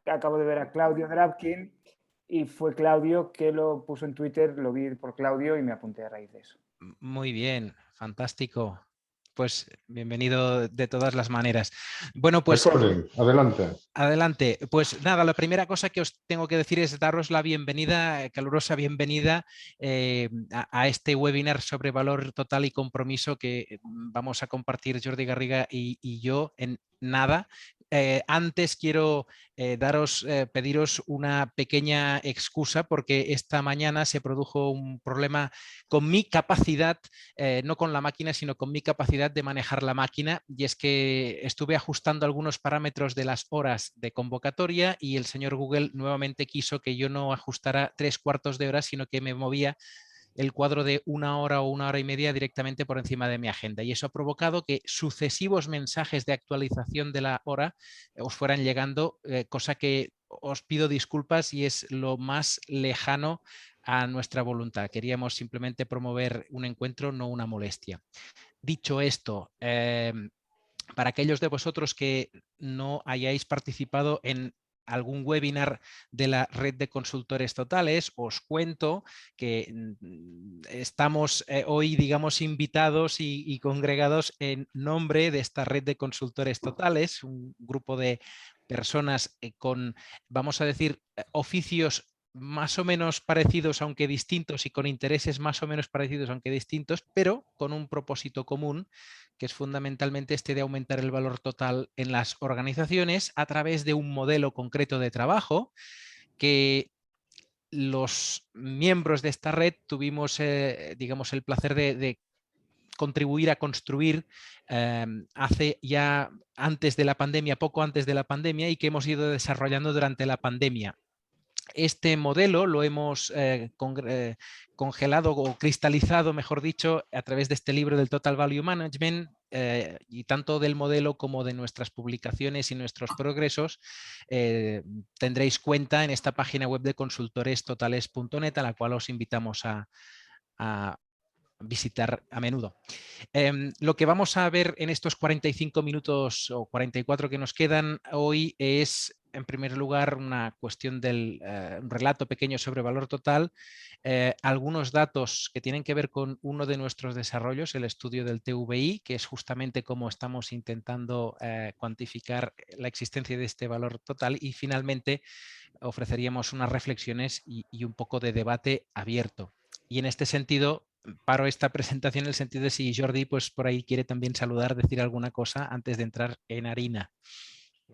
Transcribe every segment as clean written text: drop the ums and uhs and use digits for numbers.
acabo de ver a Claudio Drabkin y fue Claudio que lo puso en Twitter, lo vi por Claudio y me apunté a raíz de eso. Muy bien, fantástico. Pues bienvenido de todas las maneras. Bueno, pues Recording, adelante. adelante. Pues nada, la primera cosa que os tengo que decir es daros la bienvenida, calurosa bienvenida a este webinar sobre valor total y compromiso que vamos a compartir Jordi Garriga y yo en nada. Antes quiero pediros una pequeña excusa porque esta mañana se produjo un problema con mi capacidad, no con la máquina, sino con mi capacidad de manejar la máquina, y es que estuve ajustando algunos parámetros de las horas de convocatoria y el señor Google nuevamente quiso que yo no ajustara 3/4 de hora, sino que me movía el cuadro de 1 hora o 1 hora y media directamente por encima de mi agenda, y eso ha provocado que sucesivos mensajes de actualización de la hora os fueran llegando, cosa que os pido disculpas y es lo más lejano a nuestra voluntad. Queríamos simplemente promover un encuentro, no una molestia. Dicho esto, para aquellos de vosotros que no hayáis participado en algún webinar de la red de consultores totales, os cuento que estamos hoy, digamos, invitados y congregados en nombre de esta red de consultores totales, un grupo de personas con, vamos a decir, oficios más o menos parecidos aunque distintos y con intereses más o menos parecidos aunque distintos, pero con un propósito común, que es fundamentalmente este de aumentar el valor total en las organizaciones a través de un modelo concreto de trabajo que los miembros de esta red tuvimos, digamos, el placer de contribuir a construir hace ya antes de la pandemia, poco antes de la pandemia, y que hemos ido desarrollando durante la pandemia. Este modelo lo hemos congelado o cristalizado, mejor dicho, a través de este libro del Total Value Management, y tanto del modelo como de nuestras publicaciones y nuestros progresos tendréis cuenta en esta página web de consultorestotales.net, a la cual os invitamos a visitar a menudo. Lo que vamos a ver en estos 45 minutos o 44 que nos quedan hoy es, en primer lugar, una cuestión del un relato pequeño sobre valor total, algunos datos que tienen que ver con uno de nuestros desarrollos, el estudio del TVI, que es justamente cómo estamos intentando cuantificar la existencia de este valor total, y finalmente ofreceríamos unas reflexiones y un poco de debate abierto. Y en este sentido, paro esta presentación en el sentido de si Jordi, pues por ahí quiere también saludar, decir alguna cosa antes de entrar en harina.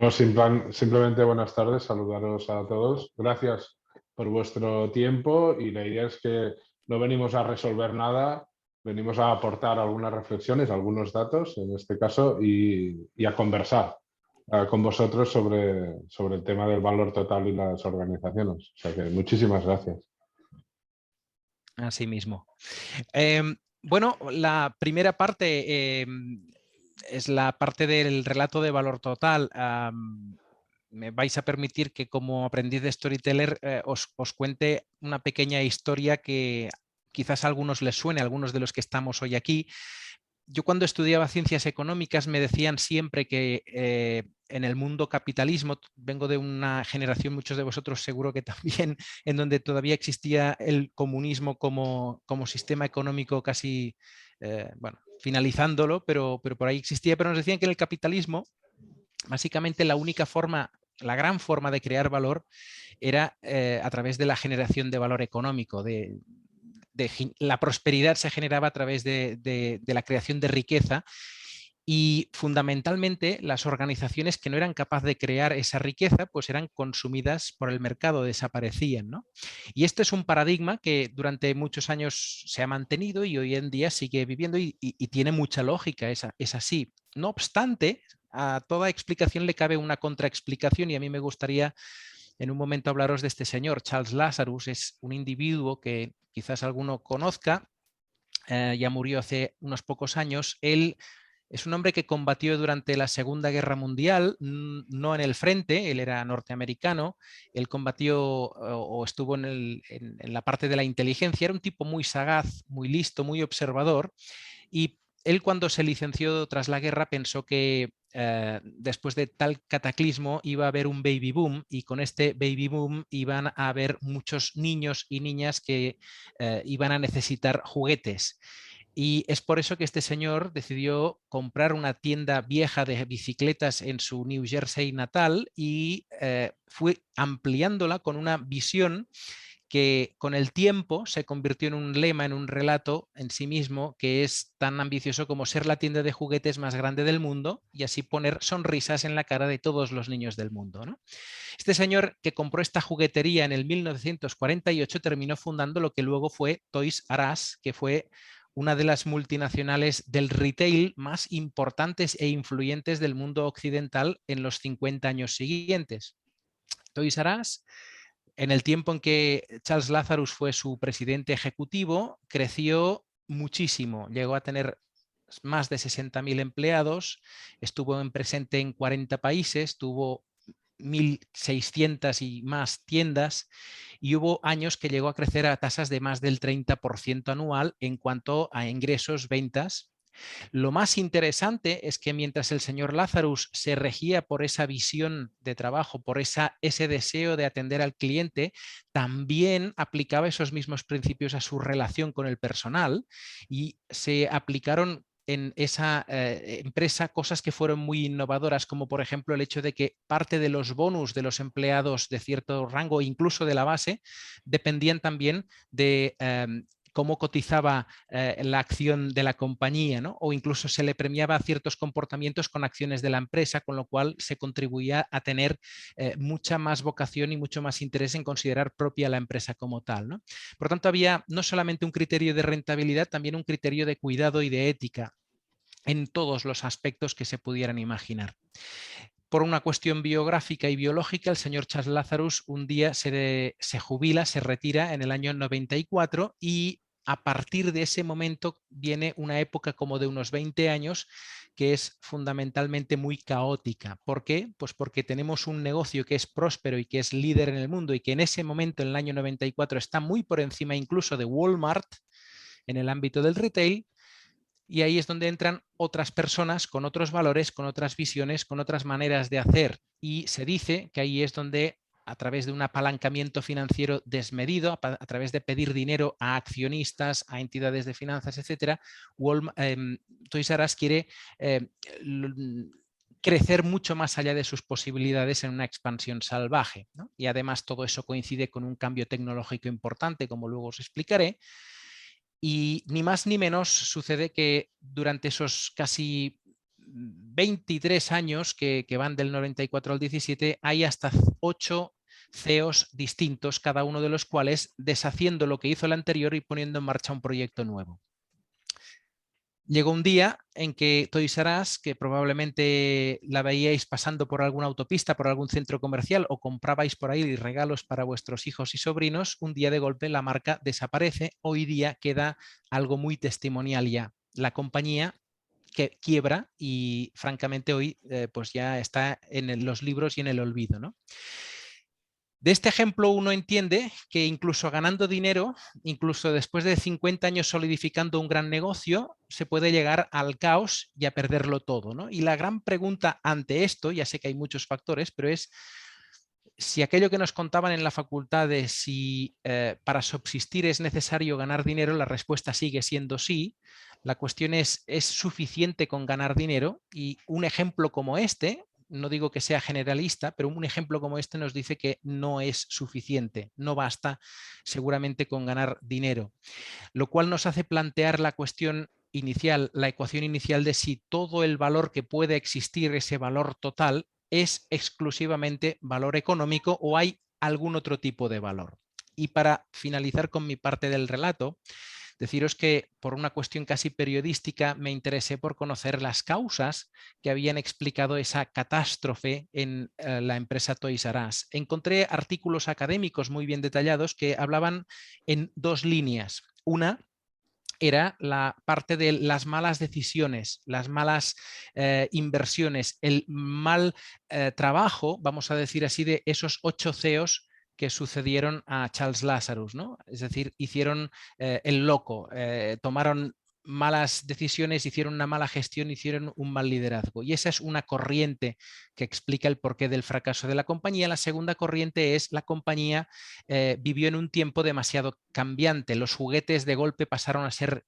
No, simplemente buenas tardes, saludaros a todos. Gracias por vuestro tiempo, y la idea es que no venimos a resolver nada, venimos a aportar algunas reflexiones, algunos datos en este caso, y a conversar con vosotros sobre el tema del valor total y las organizaciones. O sea que muchísimas gracias. Así mismo. Bueno, la primera parte es la parte del relato de valor total. Me vais a permitir que, como aprendiz de storyteller, os cuente una pequeña historia que quizás a algunos les suene, a algunos de los que estamos hoy aquí. Yo, cuando estudiaba ciencias económicas, me decían siempre que en el mundo capitalismo, vengo de una generación, muchos de vosotros seguro que también, en donde todavía existía el comunismo como sistema económico casi, bueno, finalizándolo, pero por ahí existía, pero nos decían que en el capitalismo, básicamente la única forma, la gran forma de crear valor era a través de la generación de valor económico, la prosperidad se generaba a través de la creación de riqueza, y fundamentalmente las organizaciones que no eran capaces de crear esa riqueza pues eran consumidas por el mercado, desaparecían, ¿no? Y este es un paradigma que durante muchos años se ha mantenido y hoy en día sigue viviendo, y tiene mucha lógica, es así. No obstante, a toda explicación le cabe una contraexplicación, y a mí me gustaría en un momento hablaros de este señor. Charles Lazarus es un individuo que quizás alguno conozca, ya murió hace unos pocos años. Él es un hombre que combatió durante la Segunda Guerra Mundial, no en el frente, él era norteamericano, él combatió o estuvo en la parte de la inteligencia, era un tipo muy sagaz, muy listo, muy observador, y él, cuando se licenció tras la guerra, pensó que después de tal cataclismo iba a haber un baby boom, y con este baby boom iban a haber muchos niños y niñas que iban a necesitar juguetes. Y es por eso que este señor decidió comprar una tienda vieja de bicicletas en su New Jersey natal y fue ampliándola con una visión que con el tiempo se convirtió en un lema, en un relato en sí mismo, que es tan ambicioso como ser la tienda de juguetes más grande del mundo y así poner sonrisas en la cara de todos los niños del mundo, ¿no? Este señor que compró esta juguetería en el 1948 terminó fundando lo que luego fue Toys R Us, que fue una de las multinacionales del retail más importantes e influyentes del mundo occidental en los 50 años siguientes. Toys R Us, en el tiempo en que Charles Lazarus fue su presidente ejecutivo, creció muchísimo. Llegó a tener más de 60.000 empleados, estuvo presente en 40 países, tuvo 1.600 y más tiendas, y hubo años que llegó a crecer a tasas de más del 30% anual en cuanto a ingresos, ventas. Lo más interesante es que mientras el señor Lazarus se regía por esa visión de trabajo, por ese deseo de atender al cliente, también aplicaba esos mismos principios a su relación con el personal, y se aplicaron en esa empresa cosas que fueron muy innovadoras, como por ejemplo el hecho de que parte de los bonus de los empleados de cierto rango, incluso de la base, dependían también de cómo cotizaba la acción de la compañía, ¿no? O incluso se le premiaba ciertos comportamientos con acciones de la empresa, con lo cual se contribuía a tener mucha más vocación y mucho más interés en considerar propia la empresa como tal, ¿no? Por tanto, había no solamente un criterio de rentabilidad, también un criterio de cuidado y de ética en todos los aspectos que se pudieran imaginar. Por una cuestión biográfica y biológica, el señor Charles Lazarus un día se jubila, se retira en el año 94, y a partir de ese momento viene una época como de unos 20 años que es fundamentalmente muy caótica. ¿Por qué? Pues porque tenemos un negocio que es próspero y que es líder en el mundo, y que en ese momento, en el año 94, está muy por encima incluso de Walmart en el ámbito del retail. Y ahí es donde entran otras personas con otros valores, con otras visiones, con otras maneras de hacer. Y se dice que ahí es donde, a través de un apalancamiento financiero desmedido, a través de pedir dinero a accionistas, a entidades de finanzas, etcétera, Toys R Us quiere crecer mucho más allá de sus posibilidades en una expansión salvaje, ¿no? Y además todo eso coincide con un cambio tecnológico importante, como luego os explicaré. Y ni más ni menos sucede que durante esos casi 23 años que van del 94 al 17, hay hasta 8 CEOs distintos, cada uno de los cuales deshaciendo lo que hizo el anterior y poniendo en marcha un proyecto nuevo. Llegó un día en que Toys R Us, que probablemente la veíais pasando por alguna autopista, por algún centro comercial, o comprabais por ahí regalos para vuestros hijos y sobrinos, un día de golpe la marca desaparece. Hoy día queda algo muy testimonial ya. La compañía que quiebra y francamente hoy pues ya está en los libros y en el olvido, ¿no? De este ejemplo uno entiende que incluso ganando dinero, incluso después de 50 años solidificando un gran negocio, se puede llegar al caos y a perderlo todo, ¿no? Y la gran pregunta ante esto, ya sé que hay muchos factores, pero es si aquello que nos contaban en la facultad de si para subsistir es necesario ganar dinero, la respuesta sigue siendo sí. La cuestión ¿es suficiente con ganar dinero? Y un ejemplo como este, no digo que sea generalista, pero un ejemplo como este nos dice que no es suficiente, no basta seguramente con ganar dinero, lo cual nos hace plantear la cuestión inicial, la ecuación inicial de si todo el valor que puede existir, ese valor total, es exclusivamente valor económico o hay algún otro tipo de valor. Y para finalizar con mi parte del relato, deciros que por una cuestión casi periodística me interesé por conocer las causas que habían explicado esa catástrofe en la empresa Toys R Us. Encontré artículos académicos muy bien detallados que hablaban en dos líneas. Una era la parte de las malas decisiones, las malas inversiones, el mal trabajo, vamos a decir así, de esos 8 CEOs que sucedieron a Charles Lazarus, ¿no? Es decir, hicieron el loco, tomaron malas decisiones, hicieron una mala gestión, hicieron un mal liderazgo. Y esa es una corriente que explica el porqué del fracaso de la compañía. La segunda corriente es la compañía vivió en un tiempo demasiado cambiante. Los juguetes de golpe pasaron a ser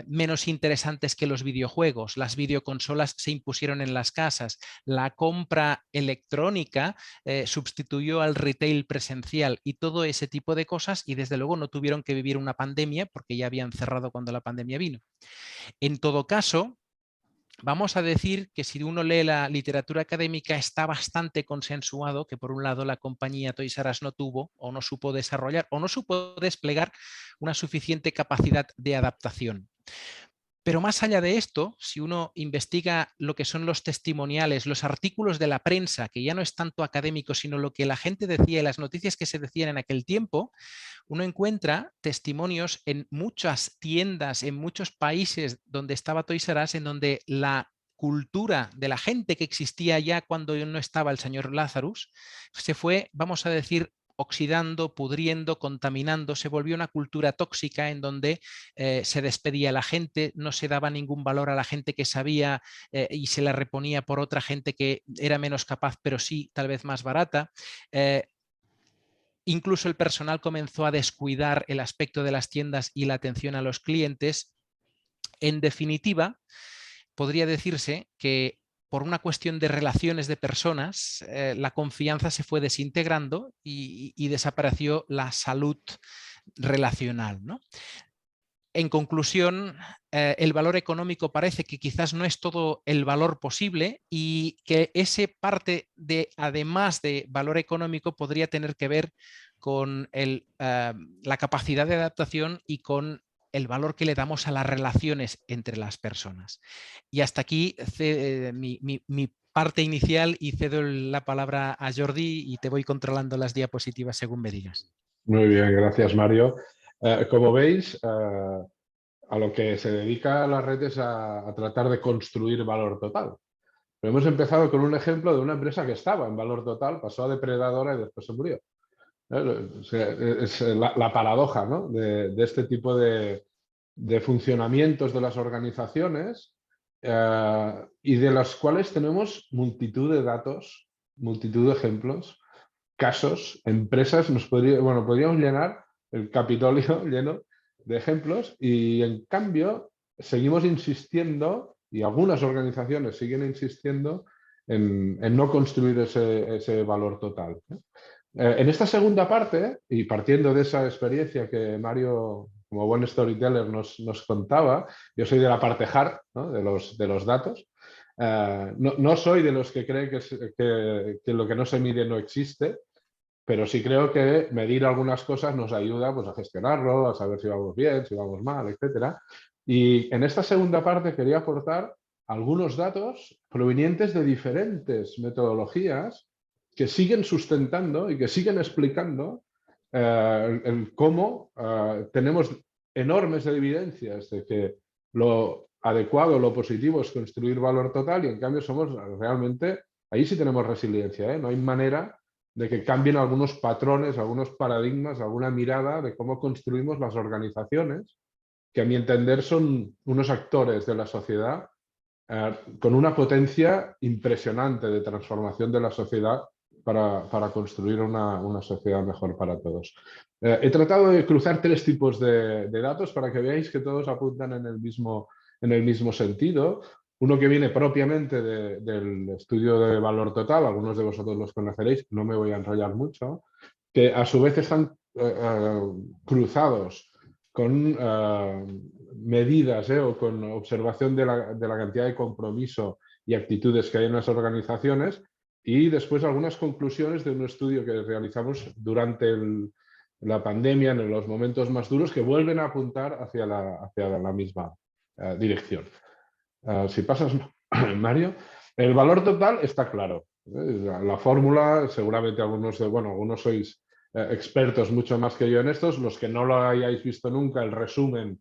menos interesantes que los videojuegos. Las videoconsolas se impusieron en las casas. La compra electrónica sustituyó al retail presencial y todo ese tipo de cosas, y desde luego no tuvieron que vivir una pandemia porque ya habían cerrado cuando la pandemia vino. En todo caso, vamos a decir que si uno lee la literatura académica está bastante consensuado que por un lado la compañía Toys R Us no tuvo o no supo desarrollar o no supo desplegar una suficiente capacidad de adaptación. Pero más allá de esto, si uno investiga lo que son los testimoniales, los artículos de la prensa, que ya no es tanto académico, sino lo que la gente decía y las noticias que se decían en aquel tiempo, uno encuentra testimonios en muchas tiendas, en muchos países donde estaba Toys R Us, en donde la cultura de la gente que existía ya cuando no estaba el señor Lazarus se fue, vamos a decir, oxidando, pudriendo, contaminando, se volvió una cultura tóxica en donde se despedía a la gente, no se daba ningún valor a la gente que sabía y se la reponía por otra gente que era menos capaz, pero sí tal vez más barata. Incluso el personal comenzó a descuidar el aspecto de las tiendas y la atención a los clientes. En definitiva, podría decirse que por una cuestión de relaciones de personas, la confianza se fue desintegrando y desapareció la salud relacional, ¿no? En conclusión, el valor económico parece que quizás no es todo el valor posible y que ese parte de, además de valor económico, podría tener que ver con la capacidad de adaptación y con el valor que le damos a las relaciones entre las personas. Y hasta aquí mi parte inicial y cedo la palabra a Jordi y te voy controlando las diapositivas según me digas. Muy bien, gracias Mario. Como veis, a lo que se dedica la red es a tratar de construir valor total. Pero hemos empezado con un ejemplo de una empresa que estaba en valor total, pasó a depredadora y después se murió. Es la paradoja, ¿no?, de este tipo de funcionamientos de las organizaciones y de las cuales tenemos multitud de datos, multitud de ejemplos, casos, empresas. Podríamos llenar el Capitolio lleno de ejemplos y en cambio seguimos insistiendo y algunas organizaciones siguen insistiendo en no construir ese valor total. En esta segunda parte, y partiendo de esa experiencia que Mario, como buen storyteller, nos contaba, yo soy de la parte hard, ¿no?, de los datos. No soy de los que creen que lo que no se mide no existe, pero sí creo que medir algunas cosas nos ayuda, pues, a gestionarlo, a saber si vamos bien, si vamos mal, etc. Y en esta segunda parte quería aportar algunos datos provenientes de diferentes metodologías que siguen sustentando y que siguen explicando cómo tenemos enormes evidencias de que lo adecuado, lo positivo es construir valor total y en cambio somos realmente, ahí sí tenemos resiliencia, ¿eh? No hay manera de que cambien algunos patrones, algunos paradigmas, alguna mirada de cómo construimos las organizaciones, que a mi entender son unos actores de la sociedad con una potencia impresionante de transformación de la sociedad para construir una sociedad mejor para todos. He tratado de cruzar tres tipos de datos para que veáis que todos apuntan en el mismo sentido. Uno que viene propiamente del estudio de valor total, algunos de vosotros los conoceréis, no me voy a enrollar mucho, que a su vez están cruzados con medidas o con observación de la cantidad de compromiso y actitudes que hay en las organizaciones, y después algunas conclusiones de un estudio que realizamos durante la pandemia, en los momentos más duros, que vuelven a apuntar hacia la misma dirección. Si pasas, Mario, el valor total está claro. La fórmula, seguramente algunos sois expertos mucho más que yo en estos. Los que no lo hayáis visto nunca, el resumen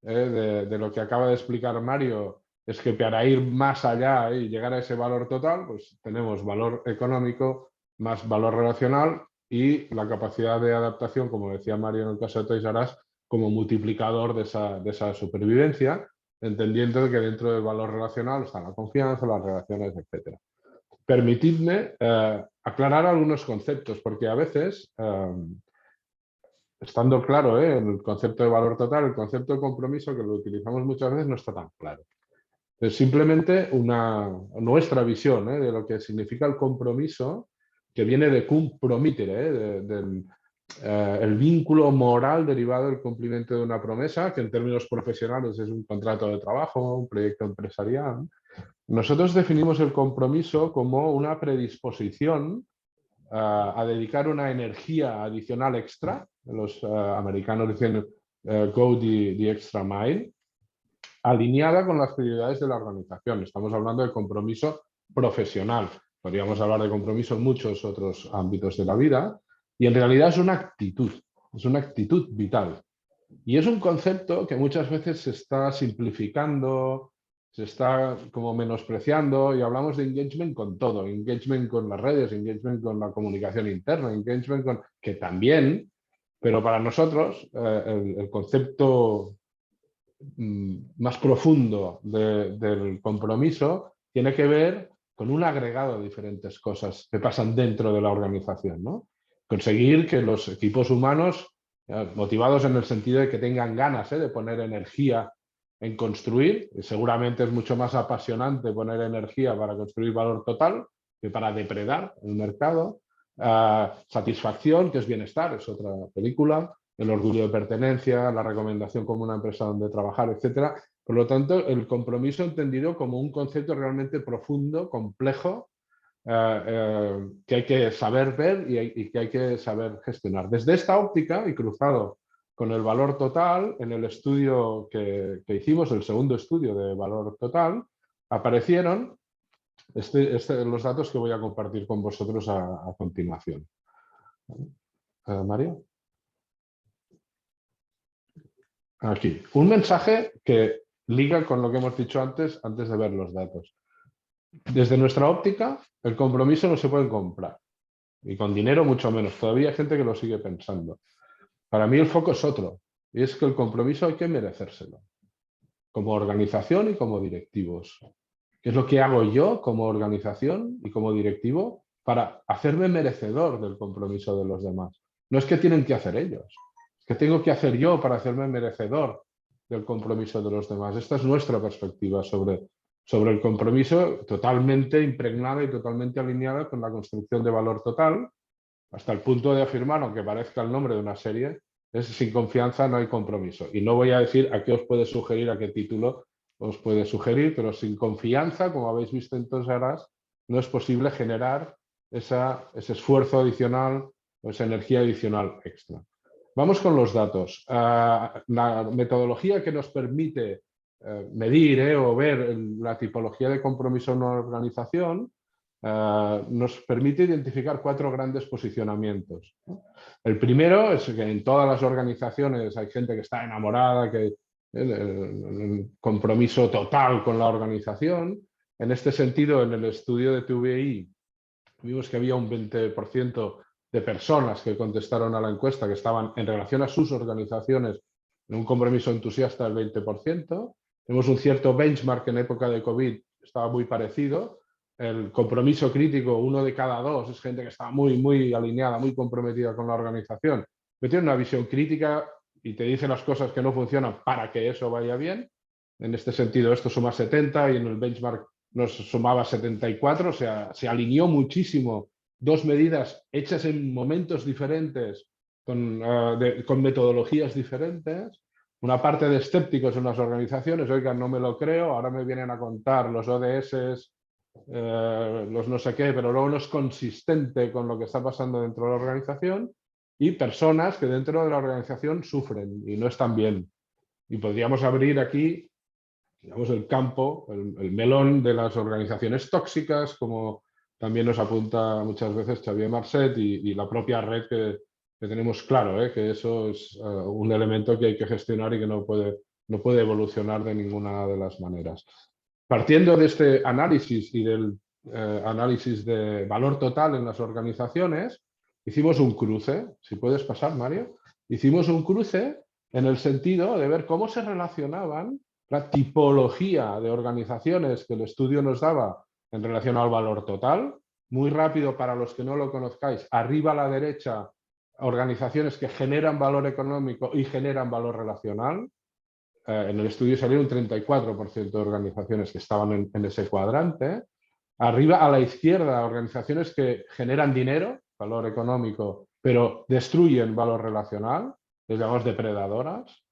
de lo que acaba de explicar Mario es que para ir más allá y llegar a ese valor total, pues tenemos valor económico más valor relacional y la capacidad de adaptación, como decía Mario en el caso de Toys R Us, como multiplicador de esa supervivencia. entendiendo que dentro del valor relacional está la confianza, las relaciones, etc. Permitidme aclarar algunos conceptos, porque a veces, estando claro el concepto de valor total, el concepto de compromiso, que lo utilizamos muchas veces, no está tan claro. Es simplemente nuestra visión de lo que significa el compromiso, que viene de compromitere, el vínculo moral derivado del cumplimiento de una promesa, que en términos profesionales es un contrato de trabajo, un proyecto empresarial. Nosotros definimos el compromiso como una predisposición a dedicar una energía adicional extra. Los americanos dicen go the extra mile, alineada con las prioridades de la organización. Estamos hablando de compromiso profesional. Podríamos hablar de compromiso en muchos otros ámbitos de la vida. Y en realidad es una actitud vital. Y es un concepto que muchas veces se está simplificando, se está como menospreciando, y hablamos de engagement con todo, engagement con las redes, engagement con la comunicación interna, engagement con... que también, pero para nosotros el concepto más profundo del compromiso tiene que ver con un agregado de diferentes cosas que pasan dentro de la organización, ¿no? Conseguir que los equipos humanos, motivados en el sentido de que tengan ganas de poner energía en construir, y seguramente es mucho más apasionante poner energía para construir valor total que para depredar el mercado. Satisfacción, que es bienestar, es otra película. El orgullo de pertenencia, la recomendación como una empresa donde trabajar, etc. Por lo tanto, el compromiso entendido como un concepto realmente profundo, complejo, que hay que saber ver y que hay que saber gestionar. Desde esta óptica y cruzado con el valor total, en el estudio que hicimos, el segundo estudio de valor total, aparecieron los datos que voy a compartir con vosotros a continuación. Mario. Aquí, un mensaje que liga con lo que hemos dicho antes de ver los datos. Desde nuestra óptica, el compromiso no se puede comprar. Y con dinero mucho menos. Todavía hay gente que lo sigue pensando. Para mí el foco es otro. Y es que el compromiso hay que merecérselo. Como organización y como directivos. ¿Qué es lo que hago yo como organización y como directivo para hacerme merecedor del compromiso de los demás? No es que tienen que hacer ellos. ¿Qué tengo que hacer yo para hacerme merecedor del compromiso de los demás? Esta es nuestra perspectiva sobre el compromiso, totalmente impregnada y totalmente alineada con la construcción de valor total, hasta el punto de afirmar, aunque parezca el nombre de una serie, es sin confianza no hay compromiso. Y no voy a decir a qué os puede sugerir, a qué título os puede sugerir, pero sin confianza, como habéis visto en todas horas, no es posible generar ese esfuerzo adicional o esa energía adicional extra. Vamos con los datos. La metodología que nos permite medir o ver la tipología de compromiso en una organización nos permite identificar 4 grandes posicionamientos. El primero es que en todas las organizaciones hay gente que está enamorada, que el compromiso total con la organización. En este sentido, en el estudio de TVI vimos que había un 20% de personas que contestaron a la encuesta que estaban en relación a sus organizaciones en un compromiso entusiasta del 20%. Tenemos un cierto benchmark en época de COVID, estaba muy parecido. El compromiso crítico, 1 de cada 2, es gente que está muy alineada, muy comprometida con la organización, pero tiene una visión crítica y te dice las cosas que no funcionan para que eso vaya bien. En este sentido, esto suma 70 y en el benchmark nos sumaba 74, o sea, se alineó muchísimo 2 medidas hechas en momentos diferentes, con metodologías diferentes. Una parte de escépticos en las organizaciones, oigan, no me lo creo, ahora me vienen a contar los ODS, los no sé qué, pero luego no es consistente con lo que está pasando dentro de la organización, y personas que dentro de la organización sufren y no están bien. Y podríamos abrir aquí, digamos, el campo, el melón de las organizaciones tóxicas, como también nos apunta muchas veces Xavier Marcet y la propia red que tenemos claro, que eso es un elemento que hay que gestionar y que no puede evolucionar de ninguna de las maneras. Partiendo de este análisis y del análisis de valor total en las organizaciones, hicimos un cruce, si puedes pasar, Mario, hicimos un cruce en el sentido de ver cómo se relacionaban la tipología de organizaciones que el estudio nos daba en relación al valor total. Muy rápido, para los que no lo conozcáis, arriba a la derecha, organizaciones que generan valor económico y generan valor relacional. En el estudio salió un 34% de organizaciones que estaban en ese cuadrante. Arriba a la izquierda, organizaciones que generan dinero, valor económico, pero destruyen valor relacional, les llamamos depredadoras.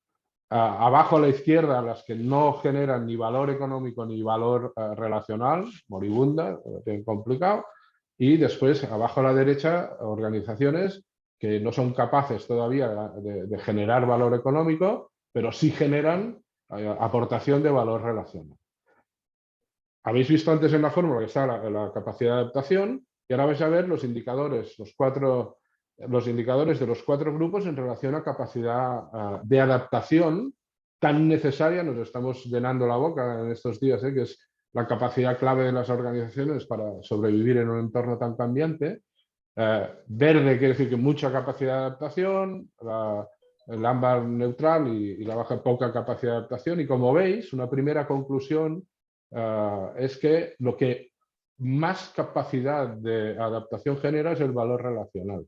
Abajo a la izquierda, las que no generan ni valor económico ni valor relacional, moribunda, lo tienen complicado. Y después, abajo a la derecha, organizaciones que no son capaces todavía de generar valor económico, pero sí generan aportación de valor relacional. Habéis visto antes en la fórmula que está la capacidad de adaptación, y ahora vais a ver los indicadores, los indicadores de los 4 grupos en relación a capacidad de adaptación tan necesaria. Nos estamos llenando la boca en estos días, que es la capacidad clave de las organizaciones para sobrevivir en un entorno tan cambiante. Verde quiere decir que mucha capacidad de adaptación, el ámbar neutral y la baja poca capacidad de adaptación. Y como veis, una primera conclusión es que lo que más capacidad de adaptación genera es el valor relacional.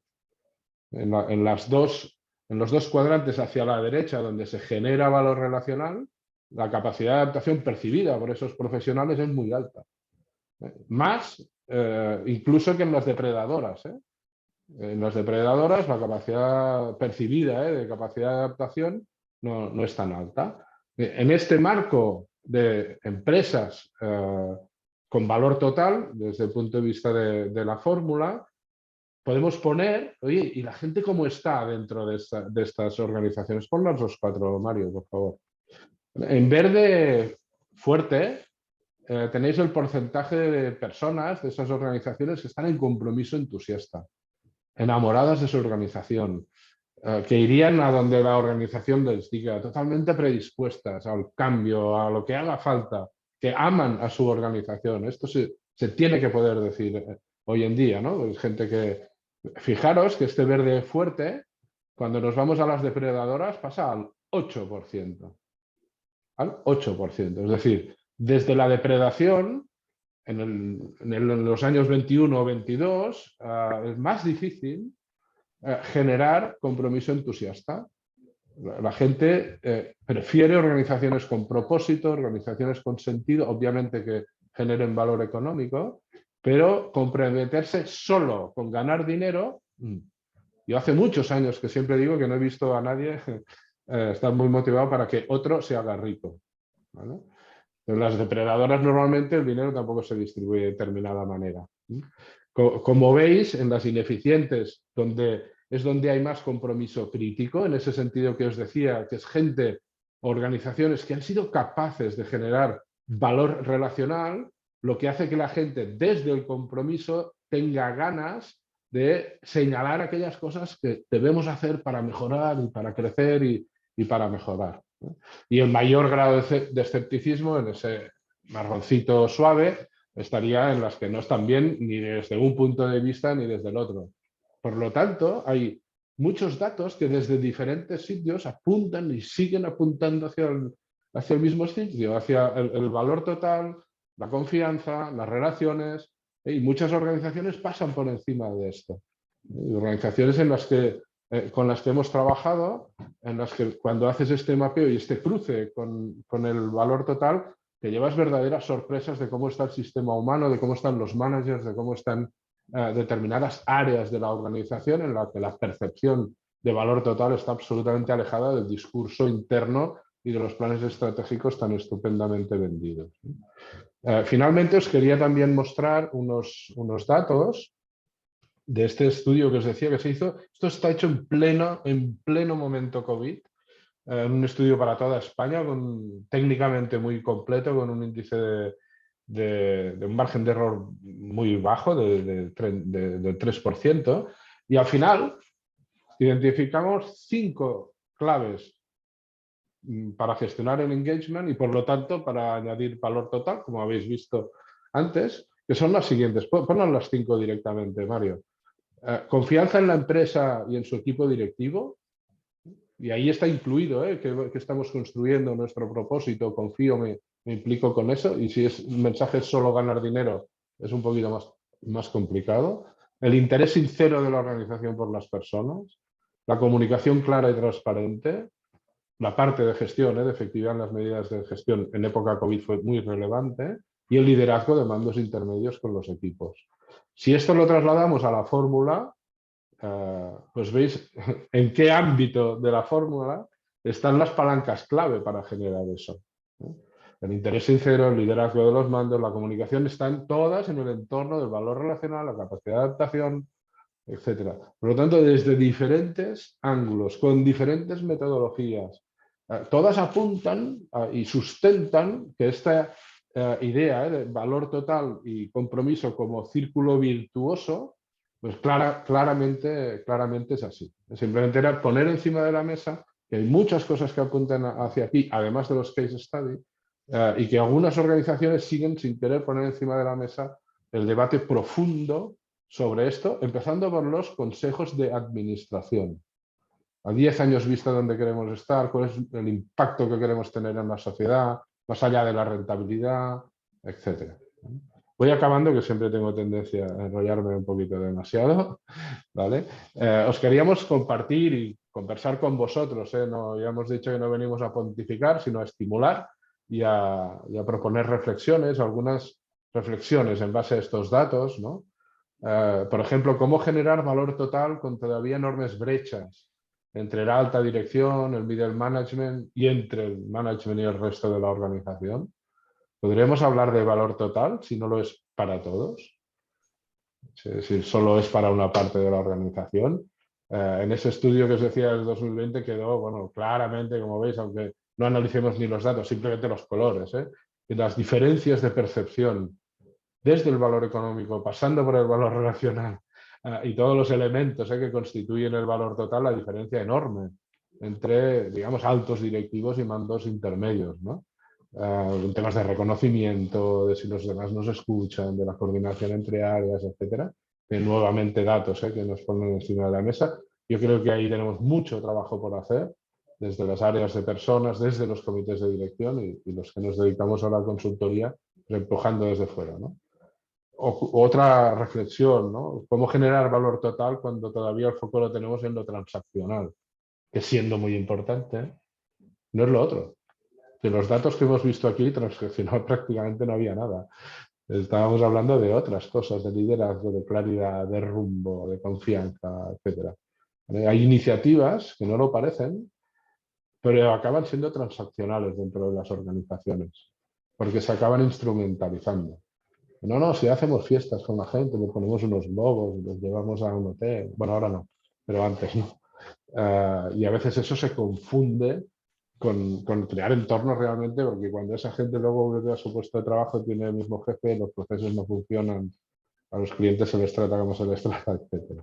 En los dos cuadrantes hacia la derecha, donde se genera valor relacional, la capacidad de adaptación percibida por esos profesionales es muy alta. Más incluso que en las depredadoras. En las depredadoras la capacidad percibida de capacidad de adaptación no es tan alta. En este marco de empresas con valor total, desde el punto de vista de la fórmula, podemos poner, oye, ¿y la gente cómo está dentro de estas organizaciones? Ponnos los 4, Mario, por favor. En verde fuerte tenéis el porcentaje de personas de esas organizaciones que están en compromiso entusiasta, enamoradas de su organización, que irían a donde la organización les diga, totalmente predispuestas al cambio, a lo que haga falta, que aman a su organización. Esto se tiene que poder decir hoy en día, ¿no? Hay gente que, fijaros que este verde fuerte, cuando nos vamos a las depredadoras, pasa al 8%. Al 8%. Es decir, desde la depredación, en los años 21 o 22, es más difícil generar compromiso entusiasta. La gente prefiere organizaciones con propósito, organizaciones con sentido, obviamente que generen valor económico, pero comprometerse solo con ganar dinero. Yo hace muchos años que siempre digo que no he visto a nadie estar muy motivado para que otro se haga rico, ¿vale? En las depredadoras normalmente el dinero tampoco se distribuye de determinada manera. Como veis, en las ineficientes es donde hay más compromiso crítico, en ese sentido que os decía, que es gente, organizaciones que han sido capaces de generar valor relacional, lo que hace que la gente desde el compromiso tenga ganas de señalar aquellas cosas que debemos hacer para mejorar y para crecer y para mejorar. Y el mayor grado de escepticismo, en ese marroncito suave, estaría en las que no están bien ni desde un punto de vista ni desde el otro. Por lo tanto, hay muchos datos que desde diferentes sitios apuntan y siguen apuntando hacia el mismo sitio, hacia el valor total, la confianza, las relaciones, y muchas organizaciones pasan por encima de esto. Organizaciones con las que hemos trabajado, en las que cuando haces este mapeo y este cruce con el valor total, te llevas verdaderas sorpresas de cómo está el sistema humano, de cómo están los managers, de cómo están determinadas áreas de la organización en la que la percepción de valor total está absolutamente alejada del discurso interno y de los planes estratégicos tan estupendamente vendidos. Finalmente os quería también mostrar unos datos de este estudio que os decía que se hizo. Esto está hecho en pleno momento COVID, un estudio para toda España, técnicamente muy completo, con un índice de un margen de error muy bajo, del 3%, y al final identificamos 5 claves para gestionar el engagement y por lo tanto para añadir valor total, como habéis visto antes, que son las siguientes. Ponnos las 5 directamente, Mario. Confianza en la empresa y en su equipo directivo, y ahí está incluido que estamos construyendo nuestro propósito, confío, me implico con eso, y si el mensaje es solo ganar dinero, es un poquito más complicado. El interés sincero de la organización por las personas, la comunicación clara y transparente, la parte de gestión, de efectividad en las medidas de gestión en época COVID fue muy relevante, y el liderazgo de mandos intermedios con los equipos. Si esto lo trasladamos a la fórmula, pues veis en qué ámbito de la fórmula están las palancas clave para generar eso. El interés sincero, el liderazgo de los mandos, la comunicación, están todas en el entorno del valor relacional, la capacidad de adaptación, etc. Por lo tanto, desde diferentes ángulos, con diferentes metodologías, todas apuntan y sustentan que esta idea de valor total y compromiso como círculo virtuoso, pues claramente es así. Simplemente era poner encima de la mesa que hay muchas cosas que apuntan hacia aquí, además de los case study, y que algunas organizaciones siguen sin querer poner encima de la mesa el debate profundo sobre esto, empezando por los consejos de administración. A 10 años vista dónde queremos estar, cuál es el impacto que queremos tener en la sociedad, más allá de la rentabilidad, etc. Voy acabando, que siempre tengo tendencia a enrollarme un poquito demasiado, ¿vale? Os queríamos compartir y conversar con vosotros, No, ya hemos dicho que no venimos a pontificar, sino a estimular y a proponer reflexiones, algunas reflexiones en base a estos datos, ¿no? Por ejemplo, cómo generar valor total con todavía enormes brechas entre la alta dirección, el middle management y entre el management y el resto de la organización. ¿Podríamos hablar de valor total si no lo es para todos? Si solo es para una parte de la organización. En ese estudio que os decía del 2020 quedó, bueno, claramente, como veis, aunque no analicemos ni los datos, simplemente los colores, y las diferencias de percepción desde el valor económico, pasando por el valor relacional y todos los elementos que constituyen el valor total, la diferencia enorme entre, digamos, altos directivos y mandos intermedios, ¿no? En temas de reconocimiento, de si los demás nos escuchan, de la coordinación entre áreas, etcétera, que nuevamente datos que nos ponen encima de la mesa. Yo creo que ahí tenemos mucho trabajo por hacer, desde las áreas de personas, desde los comités de dirección y los que nos dedicamos a la consultoría, empujando desde fuera, ¿no? Otra reflexión, ¿no? ¿Cómo generar valor total cuando todavía el foco lo tenemos en lo transaccional? Que siendo muy importante, no es lo otro. De los datos que hemos visto aquí, transaccional prácticamente no había nada. Estábamos hablando de otras cosas, de liderazgo, de claridad, de rumbo, de confianza, etc. Hay iniciativas que no lo parecen, pero acaban siendo transaccionales dentro de las organizaciones, porque se acaban instrumentalizando. No, si hacemos fiestas con la gente, le ponemos unos logos, los llevamos a un hotel. Bueno, ahora no, pero antes no. Y a veces eso se confunde con crear entornos realmente, porque cuando esa gente luego vuelve a su puesto de trabajo, tiene el mismo jefe, los procesos no funcionan, a los clientes se les trata como se les trata, etc.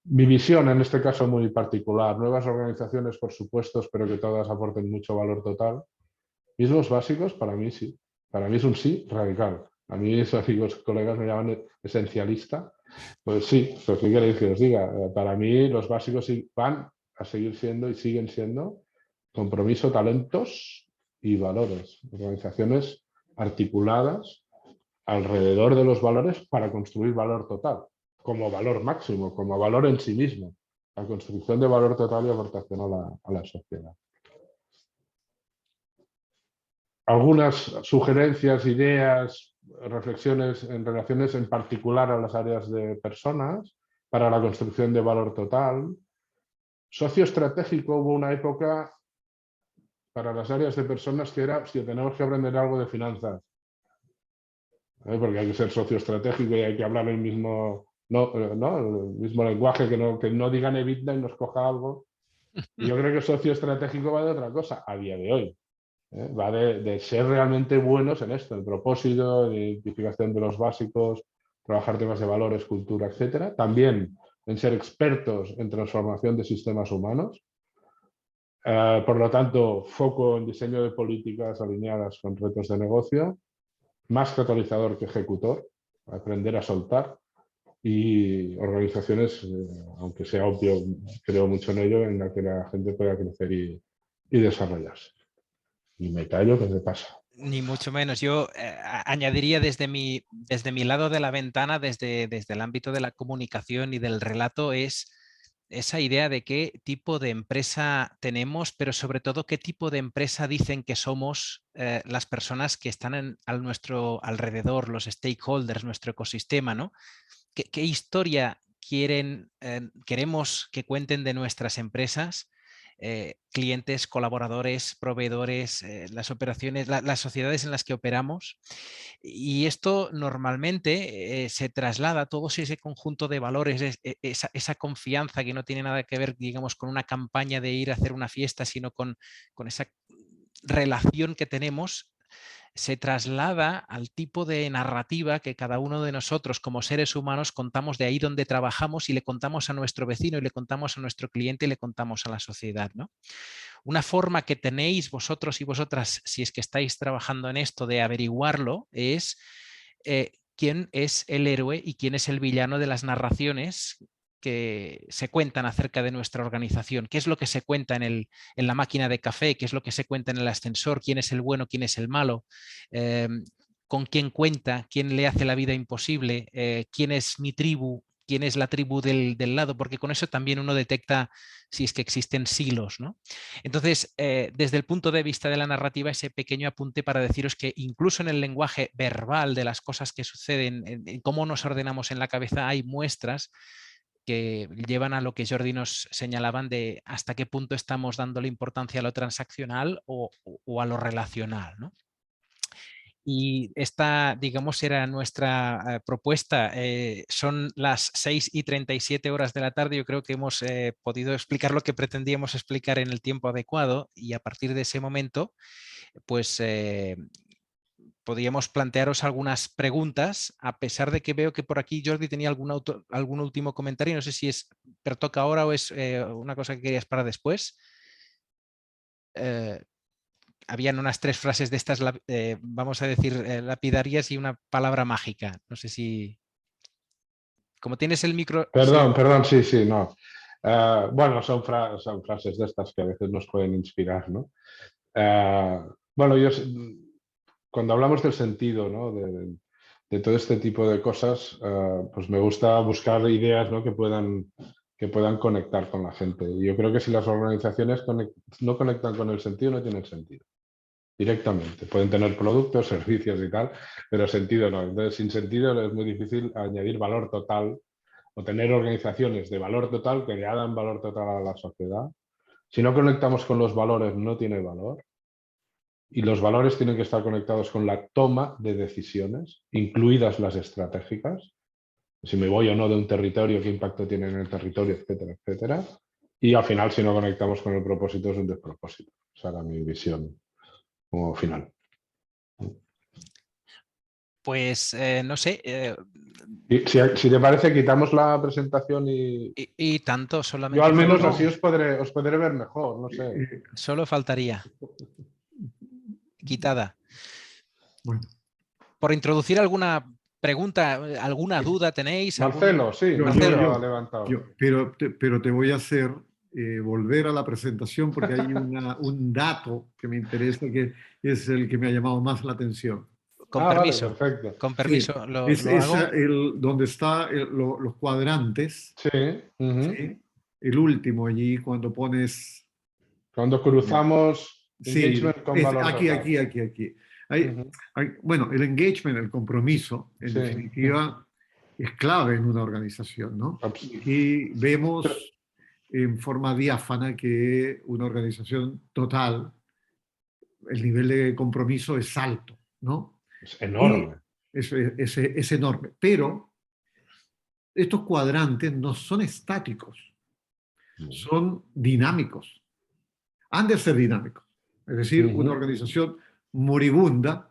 Mi visión, en este caso muy particular, nuevas organizaciones, por supuesto, espero que todas aporten mucho valor total. Mismos básicos, para mí sí. Para mí es un sí radical. A mí mis amigos, colegas me llaman esencialista. Pues sí, pues ¿qué queréis que os diga? Para mí los básicos van a seguir siendo y siguen siendo compromiso, talentos y valores. Organizaciones articuladas alrededor de los valores para construir valor total, como valor máximo, como valor en sí mismo. La construcción de valor total y aportación a la sociedad. Algunas sugerencias, ideas, reflexiones en relaciones en particular a las áreas de personas para la construcción de valor total. Socio estratégico, hubo una época para las áreas de personas que era si tenemos que aprender algo de finanzas. Porque hay que ser socio estratégico y hay que hablar el mismo, el mismo lenguaje, que no digan EBITDA y nos coja algo. Y yo creo que socio estratégico va de otra cosa a día de hoy. Va de ser realmente buenos en esto, el propósito, de identificación de los básicos, trabajar temas de valores, cultura, etc. También en ser expertos en transformación de sistemas humanos. Por lo tanto, foco en diseño de políticas alineadas con retos de negocio, más catalizador que ejecutor, aprender a soltar y organizaciones, aunque sea obvio, creo mucho en ello, en la que la gente pueda crecer y desarrollarse. Y me callo, ¿qué te pasa? Ni mucho menos. Yo añadiría desde mi lado de la ventana, desde el ámbito de la comunicación y del relato, es esa idea de qué tipo de empresa tenemos, pero sobre todo qué tipo de empresa dicen que somos las personas que están a nuestro alrededor, los stakeholders, nuestro ecosistema, ¿no? ¿Qué historia queremos que cuenten de nuestras empresas? Clientes, colaboradores, proveedores, las operaciones, las sociedades en las que operamos. Y esto normalmente se traslada a todo ese conjunto de valores, esa confianza que no tiene nada que ver, digamos, con una campaña de ir a hacer una fiesta, sino con esa relación que tenemos, se traslada al tipo de narrativa que cada uno de nosotros como seres humanos contamos de ahí donde trabajamos y le contamos a nuestro vecino y le contamos a nuestro cliente y le contamos a la sociedad, ¿no? Una forma que tenéis vosotros y vosotras, si es que estáis trabajando en esto, de averiguarlo es quién es el héroe y quién es el villano de las narraciones que se cuentan acerca de nuestra organización, qué es lo que se cuenta en la máquina de café, qué es lo que se cuenta en el ascensor, quién es el bueno, quién es el malo, con quién cuenta, quién le hace la vida imposible, quién es mi tribu, quién es la tribu del lado, porque con eso también uno detecta si es que existen silos, ¿no? Entonces, desde el punto de vista de la narrativa, ese pequeño apunte para deciros que incluso en el lenguaje verbal de las cosas que suceden, en cómo nos ordenamos en la cabeza, hay muestras que llevan a lo que Jordi nos señalaban de hasta qué punto estamos dándole importancia a lo transaccional o a lo relacional, ¿no? Y esta, digamos, era nuestra propuesta. Son las 6:37 de la tarde. Yo creo que hemos podido explicar lo que pretendíamos explicar en el tiempo adecuado y a partir de ese momento, pues podríamos plantearos algunas preguntas, a pesar de que veo que por aquí Jordi tenía algún último comentario. No sé si es, pero toca ahora o es una cosa que querías para después. Habían unas 3 frases de estas, vamos a decir, lapidarias y una palabra mágica. No sé si... Como tienes el micro... Perdón, sí, no. Bueno, son frases de estas que a veces nos pueden inspirar, ¿no? Bueno, cuando hablamos del sentido, ¿no? de todo este tipo de cosas, pues me gusta buscar ideas, ¿no? que puedan conectar con la gente. Y yo creo que si las organizaciones no conectan con el sentido, no tienen sentido. Directamente. Pueden tener productos, servicios y tal, pero sentido no. Entonces, sin sentido es muy difícil añadir valor total o tener organizaciones de valor total que le hagan valor total a la sociedad. Si no conectamos con los valores, no tiene valor. Y los valores tienen que estar conectados con la toma de decisiones, incluidas las estratégicas. Si me voy o no de un territorio, qué impacto tiene en el territorio, etcétera, etcétera. Y al final, si no conectamos con el propósito, es un despropósito. Esa era mi visión como final. Pues no sé. Si te parece, quitamos la presentación y tanto, solamente yo al menos faltó. así os podré ver mejor, no sé. Solo faltaría. Quitada. Bueno. Por introducir alguna pregunta, alguna duda tenéis. Marcelo, sí, Marcelo ha levantado. Pero te voy a hacer volver a la presentación porque hay un dato que me interesa, que es el que me ha llamado más la atención. Con permiso. Vale, perfecto. Con permiso. Sí, lo hago. Donde están los cuadrantes. Sí. ¿Sí? El último allí, cuando pones... Cuando cruzamos engagement con valor total. Aquí. Bueno, el engagement, el compromiso, en definitiva, es clave en una organización, ¿no? Y vemos en forma diáfana que una organización total, el nivel de compromiso es alto, ¿no? Es enorme. Es enorme. Pero estos cuadrantes no son estáticos, son dinámicos. Han de ser dinámicos. Es decir, una organización moribunda,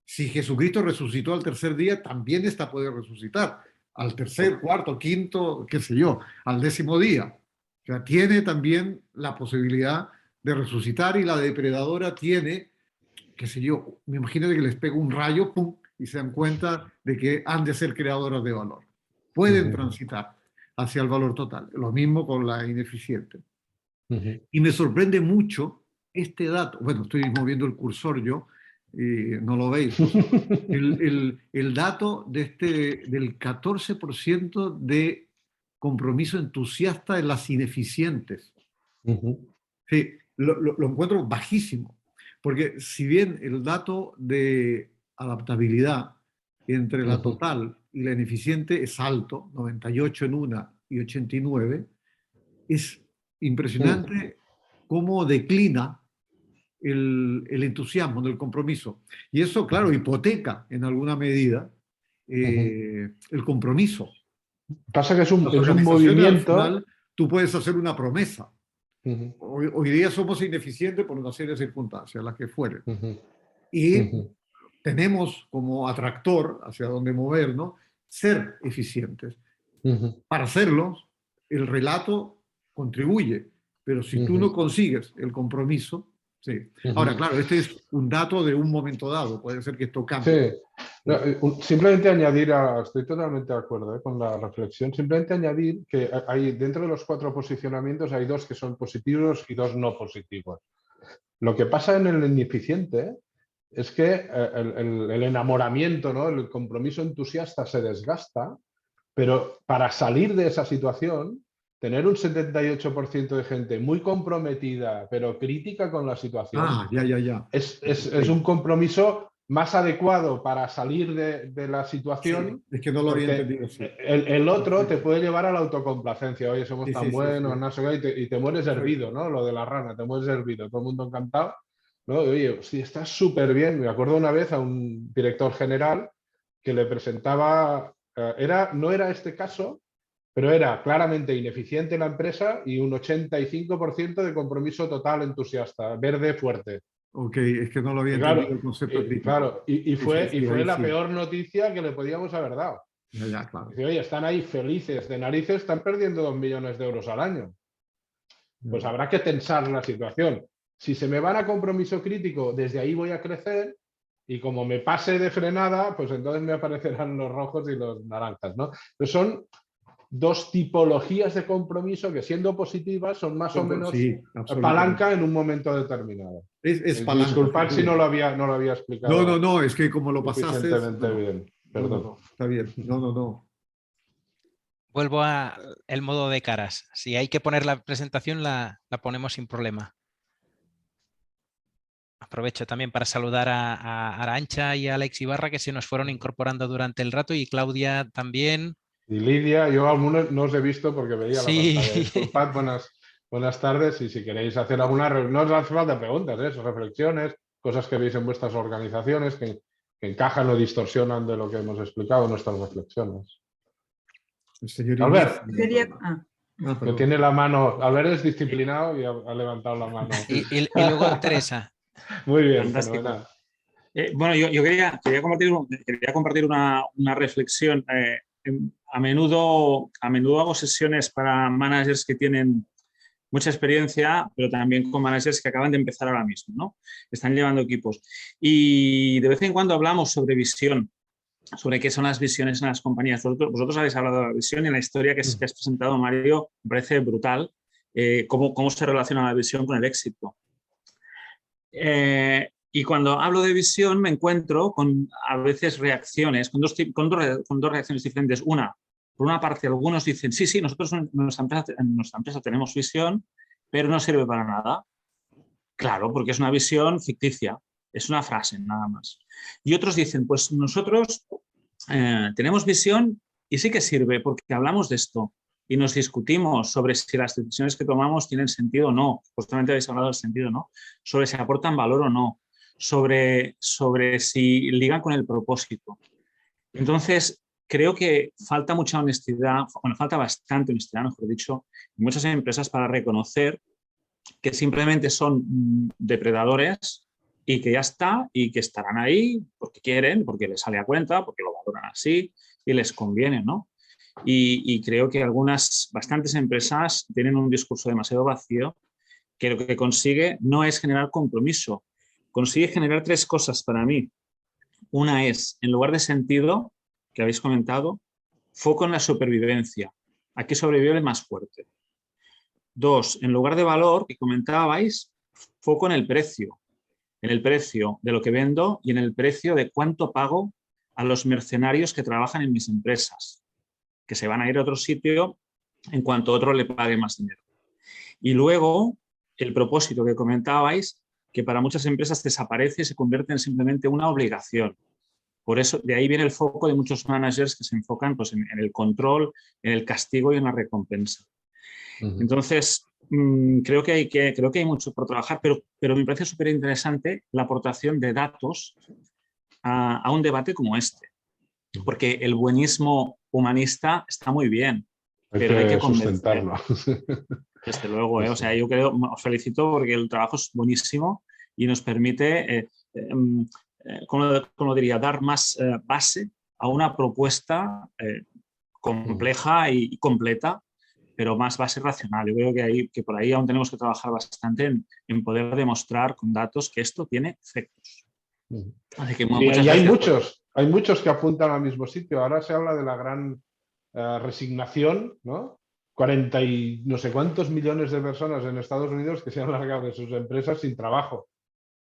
si Jesucristo resucitó al tercer día, también esta puede resucitar al tercer, cuarto, quinto, qué sé yo, al 10º día. O sea, tiene también la posibilidad de resucitar y la depredadora tiene, qué sé yo, me imagino que les pega un rayo, ¡pum!, y se dan cuenta de que han de ser creadoras de valor. Pueden transitar hacia el valor total. Lo mismo con la ineficiente. Y me sorprende mucho este dato. Bueno, estoy moviendo el cursor yo, no lo veis. El dato del 14% de compromiso entusiasta en las ineficientes. Sí, lo encuentro bajísimo. Porque si bien el dato de adaptabilidad entre la total y la ineficiente es alto, 98 en una y 89, es impresionante cómo declina el entusiasmo del compromiso. Y eso, claro, hipoteca en alguna medida el compromiso. Pasa que es un Organizaciones, movimiento. al final, tú puedes hacer una promesa. Hoy día somos ineficientes por una serie de circunstancias, las que fueren. Y tenemos como atractor hacia donde movernos ser eficientes. Para hacerlo, el relato contribuye, pero si tú no consigues el compromiso, sí. Ahora, claro, este es un dato de un momento dado, puede ser que esto cambie. Sí. No, simplemente añadir, estoy totalmente de acuerdo con la reflexión, simplemente añadir que hay, dentro de los 4 posicionamientos hay 2 que son positivos y 2 no positivos. Lo que pasa en el ineficiente es que el enamoramiento, ¿no? El compromiso entusiasta se desgasta, pero para salir de esa situación, tener un 78% de gente muy comprometida, pero crítica con la situación, es un compromiso más adecuado para salir de la situación. Sí, es que no lo había entendido. Sí. El otro te puede llevar a la autocomplacencia. Oye, somos tan buenos, no sé qué, y te mueres hervido, ¿no? Lo de la rana, te mueres hervido, todo el mundo encantado, ¿no? Oye, sí, estás súper bien. Me acuerdo una vez a un director general que le presentaba, no era este caso, pero era claramente ineficiente la empresa y un 85% de compromiso total entusiasta, verde fuerte. Ok, es que no lo había entendido el concepto crítico. Claro, y fue la peor noticia que le podíamos haber dado. Claro. Dice, oye, están ahí felices de narices, están perdiendo 2 millones de euros al año. Pues habrá que tensar la situación. Si se me van a compromiso crítico, desde ahí voy a crecer, y como me pase de frenada, pues entonces me aparecerán los rojos y los naranjas, ¿no? Pero son 2 tipologías de compromiso que, siendo positivas, son más o menos palanca en un momento determinado. Es palanca. Disculpad si no lo había explicado. No, es que como lo pasaste... bien. Perdón. No, está bien. No. Vuelvo al modo de caras. Si hay que poner la presentación, la ponemos sin problema. Aprovecho también para saludar a Arantxa y a Alex Ibarra, que se nos fueron incorporando durante el rato, y Claudia también. Y Lidia, yo algunos no os he visto porque veía la pantalla. Disculpad, buenas tardes, y si queréis hacer alguna... No os hace falta preguntas, reflexiones, cosas que veis en vuestras organizaciones que encajan o distorsionan de lo que hemos explicado, nuestras reflexiones. Albert, que tiene la mano... Albert es disciplinado y ha levantado la mano. Y luego Teresa. Muy bien, fenomenal. Bueno, yo quería compartir una reflexión. A menudo hago sesiones para managers que tienen mucha experiencia, pero también con managers que acaban de empezar ahora mismo, ¿no? Están llevando equipos. Y de vez en cuando hablamos sobre visión, sobre qué son las visiones en las compañías. Vosotros habéis hablado de la visión, y en la historia que has presentado, Mario, me parece brutal cómo se relaciona la visión con el éxito. Y cuando hablo de visión me encuentro con a veces reacciones, con dos reacciones diferentes. Por una parte, algunos dicen, sí, nosotros en nuestra empresa tenemos visión, pero no sirve para nada. Claro, porque es una visión ficticia, es una frase nada más. Y otros dicen, pues nosotros tenemos visión y sí que sirve porque hablamos de esto y nos discutimos sobre si las decisiones que tomamos tienen sentido o no. Justamente habéis hablado del sentido, ¿no? Sobre si aportan valor o no. Sobre si ligan con el propósito. Entonces, creo que falta mucha honestidad, falta bastante honestidad, mejor dicho, en muchas empresas para reconocer que simplemente son depredadores y que ya está, y que estarán ahí porque quieren, porque les sale a cuenta, porque lo valoran así y les conviene, ¿no? Y creo que bastantes empresas tienen un discurso demasiado vacío, que lo que consigue no es generar compromiso, consigue generar 3 cosas para mí. Una es, en lugar de sentido, que habéis comentado, foco en la supervivencia. Aquí sobrevive el más fuerte. 2, en lugar de valor, que comentabais, foco en el precio de lo que vendo y en el precio de cuánto pago a los mercenarios que trabajan en mis empresas, que se van a ir a otro sitio en cuanto otro le pague más dinero. Y luego, el propósito que comentabais, que para muchas empresas desaparece y se convierte en simplemente una obligación. Por eso, de ahí viene el foco de muchos managers que se enfocan pues, en el control, en el castigo y en la recompensa. Entonces, creo que hay mucho por trabajar, pero me parece súper interesante la aportación de datos a un debate como este. Porque el buenismo humanista está muy bien, pero hay que convencer. sustentarlo. Desde luego, o sea, yo creo, os felicito porque el trabajo es buenísimo y nos permite, como diría, dar más base a una propuesta compleja y completa, pero más base racional. Yo creo que por ahí aún tenemos que trabajar bastante en poder demostrar con datos que esto tiene efectos. Así que, y hay muchos que apuntan al mismo sitio. Ahora se habla de la gran resignación, ¿no? 40 y no sé cuántos millones de personas en Estados Unidos que se han largado de sus empresas sin trabajo,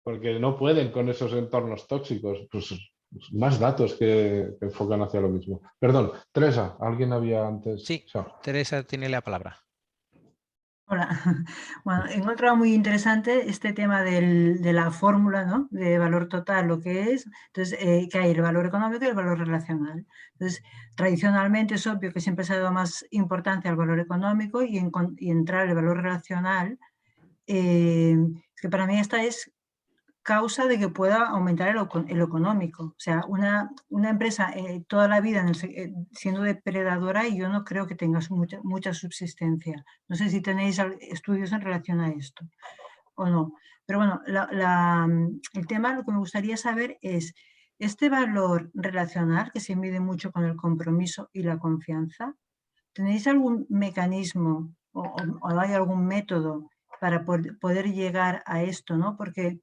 porque no pueden con esos entornos tóxicos. Pues más datos que enfocan hacia lo mismo. Perdón, Teresa, ¿alguien había antes? Sí, Teresa tiene la palabra. Hola. Bueno, he encontrado muy interesante este tema de la fórmula, ¿no? De valor total, lo que es. Entonces, que hay el valor económico y el valor relacional. Entonces, tradicionalmente es obvio que siempre se ha dado más importancia al valor económico y entrar el valor relacional. Es que para mí esta es causa de que pueda aumentar el económico. O sea, una empresa toda la vida siendo depredadora, y yo no creo que tenga mucha subsistencia. No sé si tenéis estudios en relación a esto o no. Pero bueno, el tema, lo que me gustaría saber es, este valor relacional que se mide mucho con el compromiso y la confianza, ¿tenéis algún mecanismo o hay algún método para poder llegar a esto, ¿no? Porque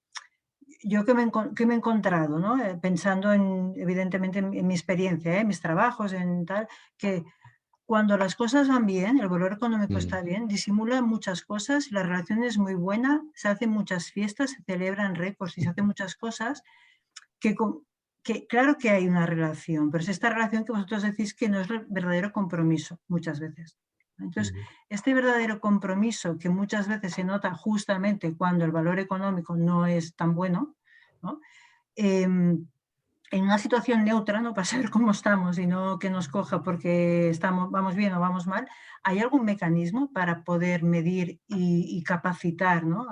yo que me he encontrado, ¿no? Pensando evidentemente en mi experiencia, en mis trabajos, en tal, que cuando las cosas van bien, el valor económico está bien, disimula muchas cosas, la relación es muy buena, se hacen muchas fiestas, se celebran récords y se hacen muchas cosas que claro que hay una relación, pero es esta relación que vosotros decís que no es el verdadero compromiso muchas veces. Entonces, este verdadero compromiso que muchas veces se nota justamente cuando el valor económico no es tan bueno, ¿no? En una situación neutra, ¿no? Para saber cómo estamos y no que nos coja porque vamos bien o vamos mal, ¿hay algún mecanismo para poder medir y capacitar, ¿no?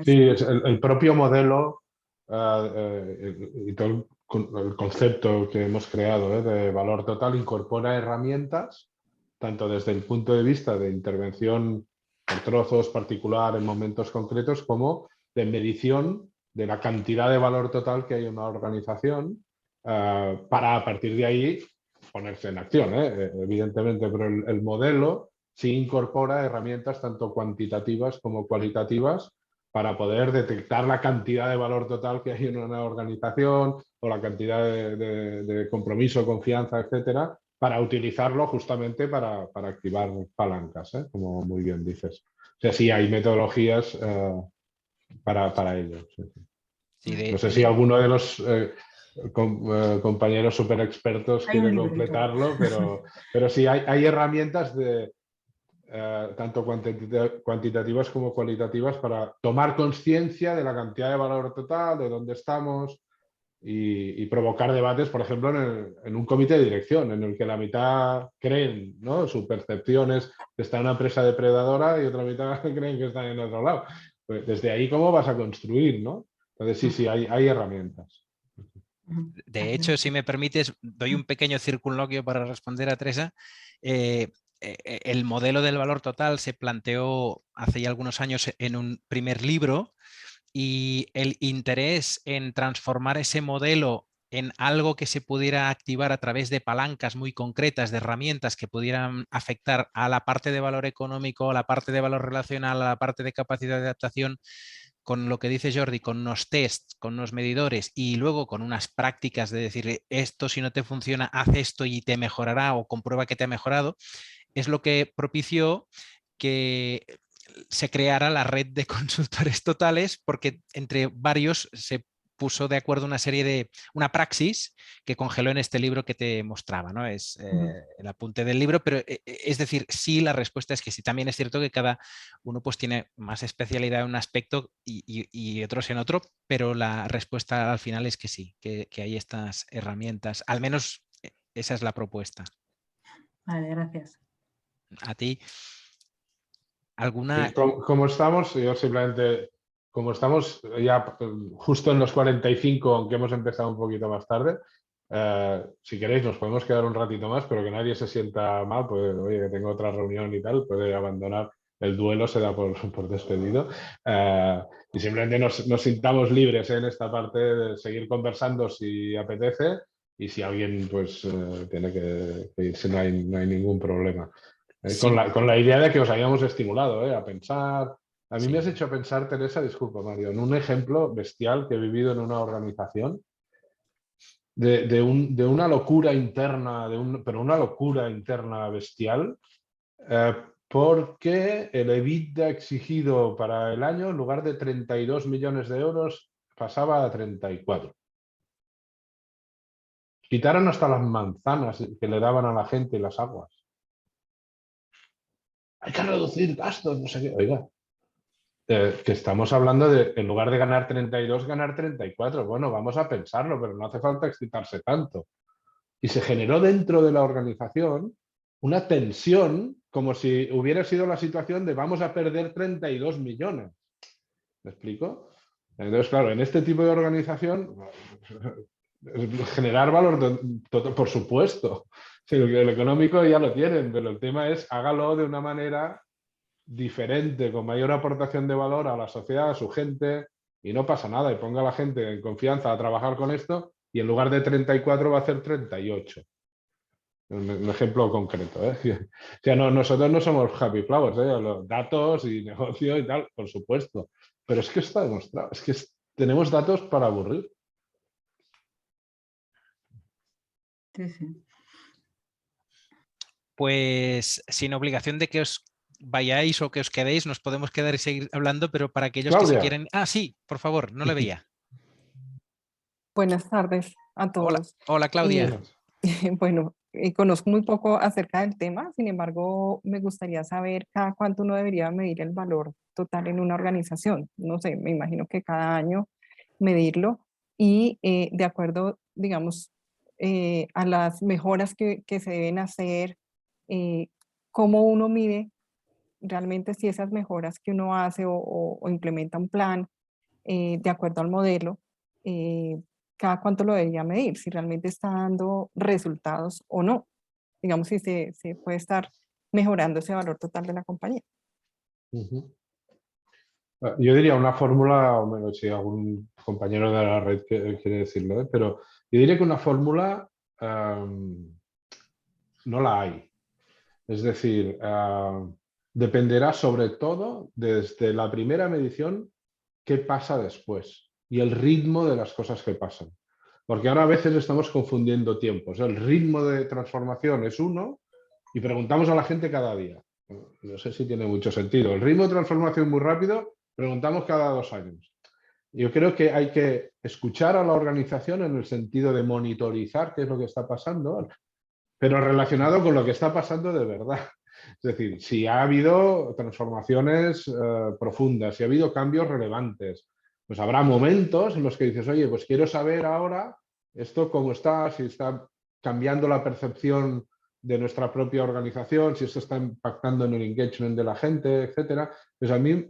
Sí, es el propio modelo y todo el concepto que hemos creado de valor total incorpora herramientas, tanto desde el punto de vista de intervención por trozos particular en momentos concretos, como de medición de la cantidad de valor total que hay en una organización para a partir de ahí ponerse en acción, evidentemente, pero el modelo sí incorpora herramientas tanto cuantitativas como cualitativas para poder detectar la cantidad de valor total que hay en una organización o la cantidad de compromiso, confianza, etcétera, para utilizarlo justamente para activar palancas, como muy bien dices. O sea, sí hay metodologías para ello. Sí. Sí, no sé si alguno de los compañeros súper expertos quiere completarlo, pero sí hay herramientas tanto cuantitativas como cualitativas para tomar conciencia de la cantidad de valor total, de dónde estamos y provocar debates, por ejemplo, en un comité de dirección en el que la mitad creen, ¿no? Su percepción es que está en una empresa depredadora y otra mitad creen que está en otro lado. Pues desde ahí, ¿cómo vas a construir, no? Entonces, sí, hay herramientas. De hecho, si me permites, doy un pequeño circunloquio para responder a Teresa. El modelo del valor total se planteó hace ya algunos años en un primer libro y el interés en transformar ese modelo en algo que se pudiera activar a través de palancas muy concretas, de herramientas que pudieran afectar a la parte de valor económico, a la parte de valor relacional, a la parte de capacidad de adaptación, con lo que dice Jordi, con unos tests, con unos medidores y luego con unas prácticas de decirle esto si no te funciona, haz esto y te mejorará o comprueba que te ha mejorado, es lo que propició que se creara la red de consultores totales, porque entre varios se puso de acuerdo una praxis que congeló en este libro que te mostraba, ¿no? Es el apunte del libro, pero es decir, sí, la respuesta es que sí. También es cierto que cada uno pues tiene más especialidad en un aspecto y otros en otro, pero la respuesta al final es que sí, que hay estas herramientas. Al menos esa es la propuesta. Vale, gracias. A ti. ¿Alguna? Como estamos, yo simplemente, como estamos ya justo en los 45, aunque hemos empezado un poquito más tarde, si queréis nos podemos quedar un ratito más, pero que nadie se sienta mal, pues oye, que tengo otra reunión y tal, puede abandonar, el duelo se da por despedido. Y simplemente nos sintamos libres en esta parte de seguir conversando si apetece, y si alguien pues tiene que irse, no hay ningún problema. Sí. Con la idea de que os hayamos estimulado a pensar. A mí Sí. me has hecho pensar, Teresa, disculpa Mario, en un ejemplo bestial que he vivido en una organización de una locura interna, pero una locura interna bestial, porque el EBITDA exigido para el año, en lugar de 32 millones de euros, pasaba a 34. Quitaron hasta las manzanas que le daban a la gente y las aguas. Hay que reducir gastos, no sé qué. Oiga, que estamos hablando de, en lugar de ganar 32, ganar 34. Bueno, vamos a pensarlo, pero no hace falta excitarse tanto. Y se generó dentro de la organización una tensión como si hubiera sido la situación de vamos a perder 32 millones. ¿Me explico? Entonces, claro, en este tipo de organización, generar valor, por supuesto. El económico ya lo tienen, pero el tema es hágalo de una manera diferente, con mayor aportación de valor a la sociedad, a su gente, y no pasa nada, y ponga a la gente en confianza a trabajar con esto, y en lugar de 34 va a hacer 38. Un ejemplo concreto. O sea, nosotros no somos happy flowers, los datos y negocio y tal, por supuesto, pero es que está demostrado, es que tenemos datos para aburrir. Sí, sí. Pues sin obligación de que os vayáis o que os quedéis, nos podemos quedar y seguir hablando, pero para aquellos Claudia. que se quieren... Ah, sí, por favor, no le veía. Buenas tardes a todos. Hola Claudia. Bueno, conozco muy poco acerca del tema, sin embargo, me gustaría saber cada cuánto uno debería medir el valor total en una organización. No sé, me imagino que cada año medirlo y de acuerdo, digamos, a las mejoras que se deben hacer, cómo uno mide realmente si esas mejoras que uno hace o implementa un plan de acuerdo al modelo, cada cuánto lo debería medir, si realmente está dando resultados o no. Digamos, si se puede estar mejorando ese valor total de la compañía. Yo diría una fórmula, o menos si algún compañero de la red quiere decirlo, pero yo diría que una fórmula no la hay. Es decir, dependerá sobre todo desde la primera medición qué pasa después y el ritmo de las cosas que pasan. Porque ahora a veces estamos confundiendo tiempos. El ritmo de transformación es uno y preguntamos a la gente cada día. No sé si tiene mucho sentido. El ritmo de transformación muy rápido, preguntamos cada 2 años. Yo creo que hay que escuchar a la organización en el sentido de monitorizar qué es lo que está pasando, pero relacionado con lo que está pasando de verdad. Es decir, si ha habido transformaciones profundas, si ha habido cambios relevantes, pues habrá momentos en los que dices, oye, pues quiero saber ahora esto cómo está, si está cambiando la percepción de nuestra propia organización, si esto está impactando en el engagement de la gente, etcétera. Pues a mí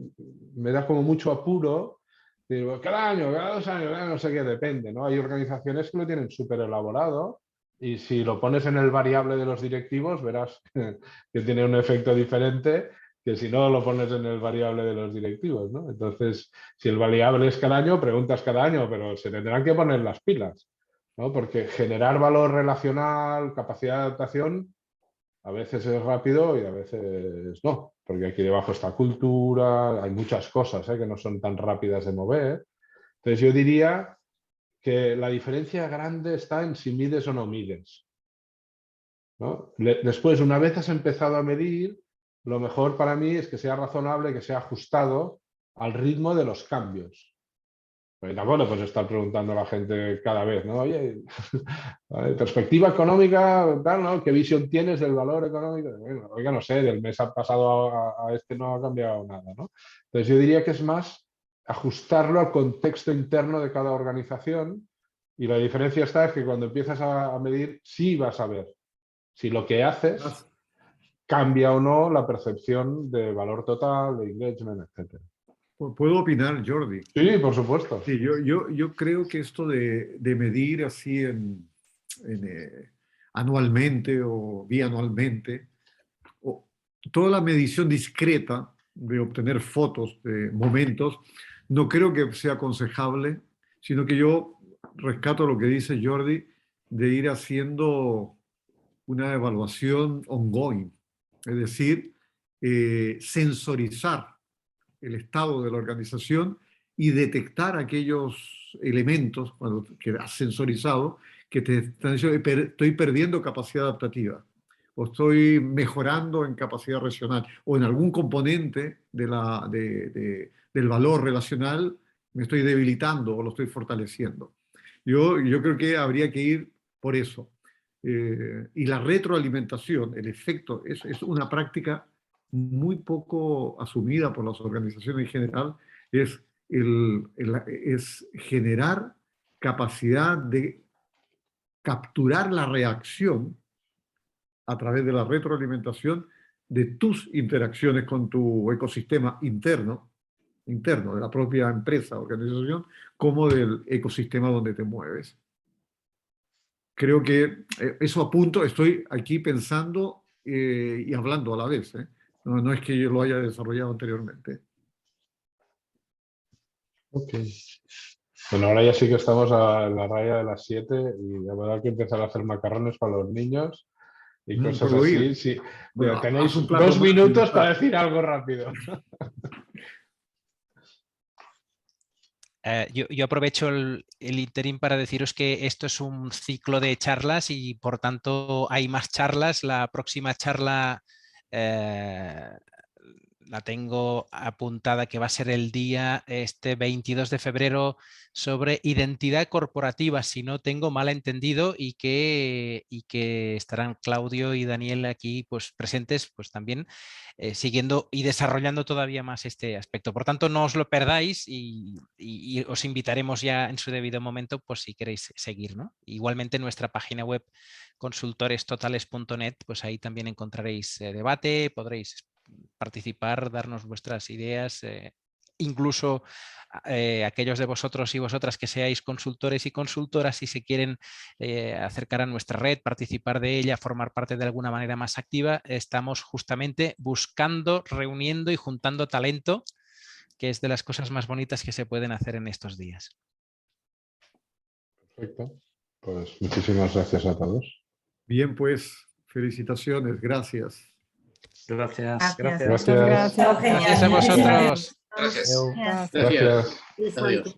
me da como mucho apuro, digo, cada año, cada 2 años, no sé qué, depende, ¿no? Hay organizaciones que lo tienen súper elaborado y si lo pones en el variable de los directivos verás que tiene un efecto diferente que si no lo pones en el variable de los directivos, ¿no? Entonces, si el variable es cada año, preguntas cada año, pero se tendrán que poner las pilas, ¿no? Porque generar valor relacional, capacidad de adaptación, A veces es rápido y a veces no, porque aquí debajo está cultura, hay muchas cosas que no son tan rápidas de mover. Entonces yo diría que la diferencia grande está en si mides o no mides, ¿no? Después, una vez has empezado a medir, lo mejor para mí es que sea razonable, que sea ajustado al ritmo de los cambios. Porque tampoco le puedes estar preguntando a la gente cada vez, ¿no? Oye, perspectiva económica, tal, ¿no? ¿Qué visión tienes del valor económico? Bueno, oiga, no sé, del mes pasado a este no ha cambiado nada, ¿no? Entonces yo diría que es más ajustarlo al contexto interno de cada organización, y la diferencia está es que cuando empiezas a medir, sí vas a ver si lo que haces cambia o no la percepción de valor total, de engagement, etc. ¿Puedo opinar, Jordi? Sí, por supuesto. Sí, yo creo que esto de medir así anualmente o bianualmente, o toda la medición discreta de obtener fotos de momentos, no creo que sea aconsejable, sino que yo rescato lo que dice Jordi, de ir haciendo una evaluación ongoing, es decir, sensorizar el estado de la organización y detectar aquellos elementos que has sensorizado que te están diciendo: estoy perdiendo capacidad adaptativa, o estoy mejorando en capacidad racional, o en algún componente del valor relacional me estoy debilitando o lo estoy fortaleciendo. Yo creo que habría que ir por eso. Y la retroalimentación, el efecto, es una práctica muy poco asumida por las organizaciones en general, es generar capacidad de capturar la reacción a través de la retroalimentación de tus interacciones con tu ecosistema interno de la propia empresa, organización, como del ecosistema donde te mueves. Creo que eso apunto, estoy aquí pensando y hablando a la vez. No es que yo lo haya desarrollado anteriormente. Ok. Bueno, ahora ya sí que estamos a la raya de las 7 y habrá que empezar a hacer macarrones para los niños y cosas así. Sí. Bueno, tenéis haz un plato 2 más y minutos ya está. para decir algo rápido. Yo aprovecho el interín para deciros que esto es un ciclo de charlas y por tanto hay más charlas. La próxima charla la tengo apuntada, que va a ser el día 22 de febrero, sobre identidad corporativa, si no tengo mal entendido, y que estarán Claudio y Daniel aquí pues presentes, pues también siguiendo y desarrollando todavía más este aspecto. Por tanto, no os lo perdáis y os invitaremos ya en su debido momento, pues si queréis seguir, ¿no? Igualmente en nuestra página web consultorestotales.net, pues ahí también encontraréis debate, podréis participar, darnos vuestras ideas, incluso aquellos de vosotros y vosotras que seáis consultores y consultoras, si se quieren acercar a nuestra red, participar de ella, formar parte de alguna manera más activa, estamos justamente buscando, reuniendo y juntando talento, que es de las cosas más bonitas que se pueden hacer en estos días. Perfecto. Pues muchísimas gracias a todos. Bien, pues, felicitaciones, gracias. Gracias. Muchas gracias. Gracias a vosotros. Gracias. Gracias. Gracias. Adiós.